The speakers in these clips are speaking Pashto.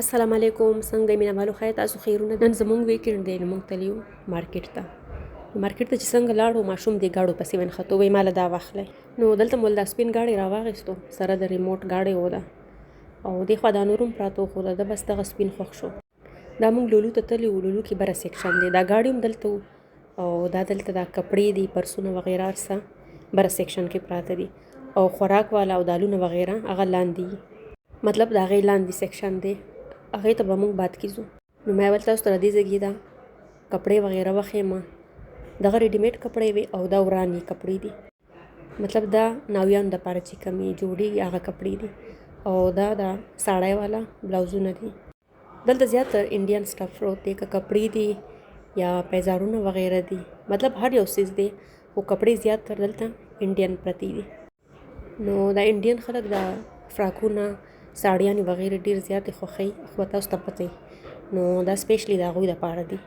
السلام علیکم، څنګه مینه والو خیر تاسو خیرونه. نن زمونږ ویکند دی نو موږ تلیو مارکیټ ته چې څنګه لاړو ماشوم دی گاډو پسې ونښتو وی مال دا واخلې نو دلته مول دا سپین گاډي راواغستو سره د ریموټ گاډي ودا او دی خو دا نورم پراتو خو دا بس دغه سپین خوښ شو. دا موږ لولو ته تلیو لولو کې بره سیکشن دی دا گاډي هم دلته او دا دلته دا کپړې دي پرسونه وغیرہ ارسه بره سیکشن کې پراته دي او خوراک والا او دالونه وغیرہ هغه لاندې مطلب دا غي لاندې سیکشن دی هغه ته به موږ بات کیږو. نو مې ول تاسو ته دې ځګی دا کپڑے وغیرہ وخېما دغه ریډی میډ کپڑے وي او دا ورانی کپڑے دي مطلب دا ناویان د پاره چې کمی جوړي هغه کپڑے دي او دا ساړای والا بلاوزونه دي. دلته زیاتره انډین سټاف وروت دي کپڑے دي یا پیزارونه وغیرہ دي مطلب هر یو سیز دي او کپڑے زیاتره دلته انډین پرتی دي. نو دا انډین خلک دا فراکونه ساړیانی وغیرہ ډیر زیات خوخي خو تاسو ته پته نو دا سپیشلی دا غوي د پاره دي.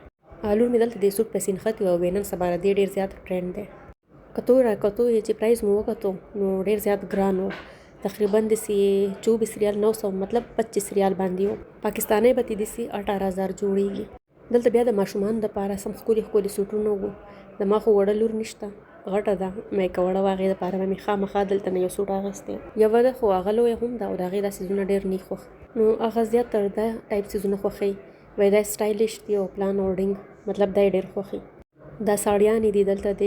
الور مې دلته د سوټ پسین ختی او وینن سباره دی ډیر زیات ټرند دی. کتو چې پرایس مو وکړو نو ډیر زیات ګران وو تقریبا د 24 ریال 900 مطلب 25 ریال باندې وو. پاکستاني به دي 18000 جوړیږي. دلته بیا د ماشومان د پاره سم خولي سوټونه وو د ما خو وړلور نشته غټه ده مې کوړه واغې د پاره مې خامخا دلته نه یو سوټ اغسته یو د خو اغلو هم دا او دغه د سيزونه ډیر نه خوخ نو اغه زیات تر دا ټایپ سيزونه خوخي وای دا سټایلیش دی او پلان اورډینګ مطلب دا ډیر خوخي. دا ساړیان دي دلته د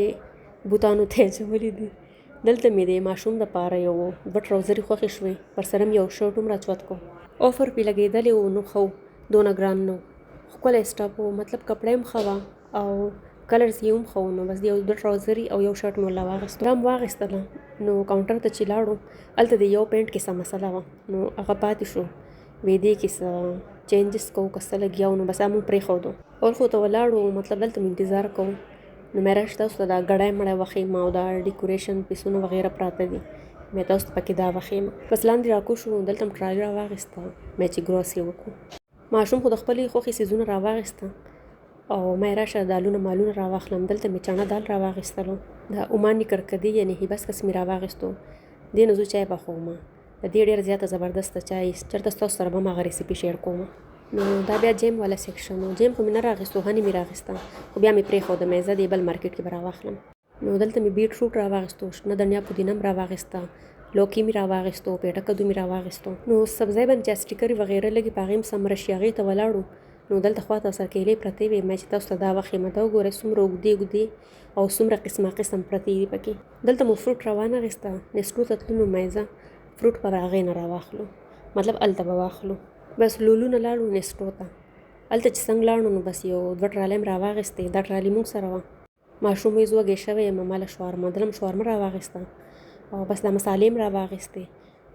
بوتانو ته چولې دي دلته مې د ماشوم د پاره یو د ټراوزر خوخي شوي پر سره یو شورټ هم راچوت کو اوفر پی لګیدل نو خو دونه ګران نو خپل سټاپ مطلب کپړې مخوا او کلرز یې هم خو نو بس یو د ټراوزر او یو شرټ مولا واغستل نو کاونټر ته چلاړو الته د یو پینټ کې سم مسله و نو هغه پاتې شو وې دې کې څه چینجز کو کسه لګیاو نو بس هم پرې خو دو اور خو ته ولاړو مطلب دلته انتظار کوم نو مې راځه تاسو دا غړای مړای وخی ما او دا ډیکوریشن پیسونه وغیرہ پراته دي مې تاسو پکې دا وخی پس لاندې راکو شو دلته ټرای را واغسته مې چې ګروسری وکړو ماشوم خو د خپلې خوخي سيزونه را واغسته او مې راشه دالونه مالونه را واخلم دلته مې چانه دال را واغستلو دا اومانی کرکدي یعنی هیبس کس مې را واغستو دین زو چای په خومه د دې ډیر زیاته زبردست چای چرته تاسو سره به ما غریسي شیر کوم. نو دا بیا جیم والا سیکشن نو جیم کوم نه راغستو هني مې راغسته خو بیا مې پرې خو د مېزه دی بل مارکیټ کې برا واخلم نو دلته مې بیټ روټ را واغستو نه دنیا پودینم را واغسته لوکی مې را واغستو پیټه کدو مې را واغستو نو سبزی باندې چاستیکر وغیرہ لګي پاغیم سمرشیاغي ته ولاړو نو دلته خواته سره کېلې پرتی وي مې چې تاسو ته دا وخت مده وګوره سمره وګدي او سمره قسم پرتی دي پکې دلته مو فروټ روانه غسته نسکو تتلو مېزه فروټ پر هغه نه را واخلو مطلب الته به واخلو بس لولو نه لاړو نسکو ته الته چې څنګه لاړو نو بس یو دوه ټرالیم را واغسته دا ټرالی موږ سره و ماشوم یې زوګې شوی مماله شوارما دلم شوارما را واغسته او بس د مصالې را واغسته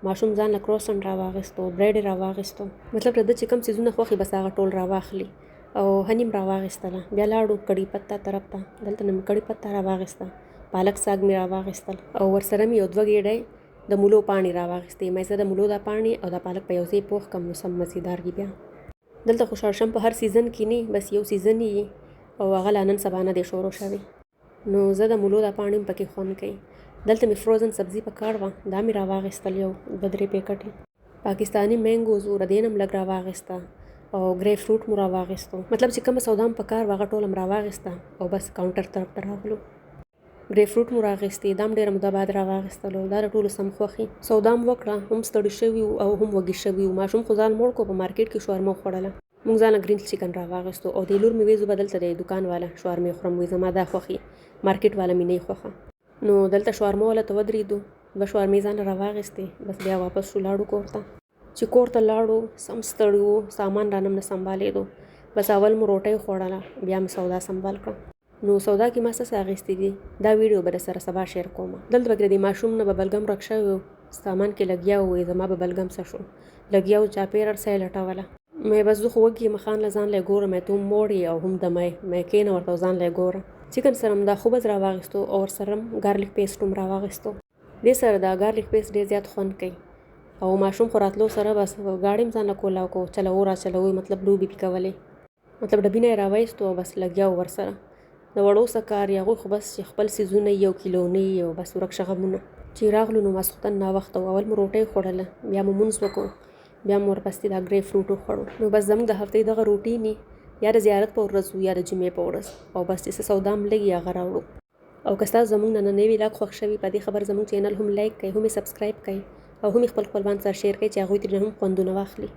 ماشوم ځان له کروسن را واغستو بریډ را واغستو مطلب د چې کم سيزونه خوخي بس هغه ټول را واخلي او هنیم را واغستله بیا لاړو کړي پتا طرف ته دلته نم کړي پتا را واغسته پالک ساګ می را واغستل او ورسره می یو دوه ګېډې د مولو پانی را واغستې مې زه د مولو د پانی او د پالک په یوځای پوخ کم نو سم مزیدار دی. بیا دلته خوشحال شم په هر سیزن کې نه بس یو سیزن یې او هغه لانن سبانه د شورو شوی نو زه د مولو د پانی پکې خون کوي دلته می فروزن سبزی پکاړ و دا می را واغستل یو بدري پیکټي پاکستانی مینګوز ور دینم لګ را واغسته او گریپ فروټ مو را واغستو مطلب چې کوم سودام پکار واغ ټولم را واغسته او بس کاونټر طرف ته راغلو گریپ فروټ مو راغستې دام ډیر مده بعد را واغستلو دا ټول سم خوخي سودام وکړه هم ستړي شوی او هم وګی شوی ماشوم خو ځان موړ کو په مارکیټ کې شورما خوړله مونږ ځان گرین چکن را واغستو او د لور می ویزو بدل ته د دکان والا شورما خورم وې زما دا خوخي مارکیټ والا می نه خوخه نو دلته شورما ولا ته ودرېدو به شورما ځان را واغستې بس بیا واپس شو لاړو کوړه چې کوړه لاړو سم ستړیو سامان رانم نه سنبالې دو بس اول مو روټي خوړله بیا مې سودا سنبال کړ نو سودا کې ما څه اغستې دي دا ویډیو به سره سبا شیر کوم دلته بګر دي ماشوم نه ببلګم رکښه سامان کې لګیا وې زما ببلګم څه شو لګیاو چا پیرر سې لټاوله مې بس خو وګي مخان لزان له ګور مې ته موړی او هم دمای مې کین ورته ځان له ګور چکن سرم دا خوب را واغستو او سرم ګارلیک پیسټ هم را واغستو دې سره دا ګارلیک پیسټ ډیر زیات خون کوي او ماشوم خوراتلو سره بس گاډیم ځان کولا کو چلو مطلب لوبي پکولې مطلب ډبینه راوېستو بس لګیاو ور سره د وړو سکار یغه خو بس خپل سيزونه یو کیلو نه یو بس ورک شغمونه چې راغلو نو مسختن نا وخت او اول مروټي خوړله بیا مونږ وکړو بیا مو ورپسې دا ګریپ فروټ وخوړو. نو بس زموږ د هفتې دغه روټین یا د زیارت په ورځ یا د جمعې په ورځ، او بس چې څه سودا هم لږ هغه راوړو. او که ستاسو زموږ نننی ولاګ خوښ شوي، په دې خبر زموږ چینل هم لایک کړئ، هم یې سبسکرایب کړئ، او هم یې خپل خپلوان سره شیر کړئ چې هغوی ترې هم خوندونه واخلي.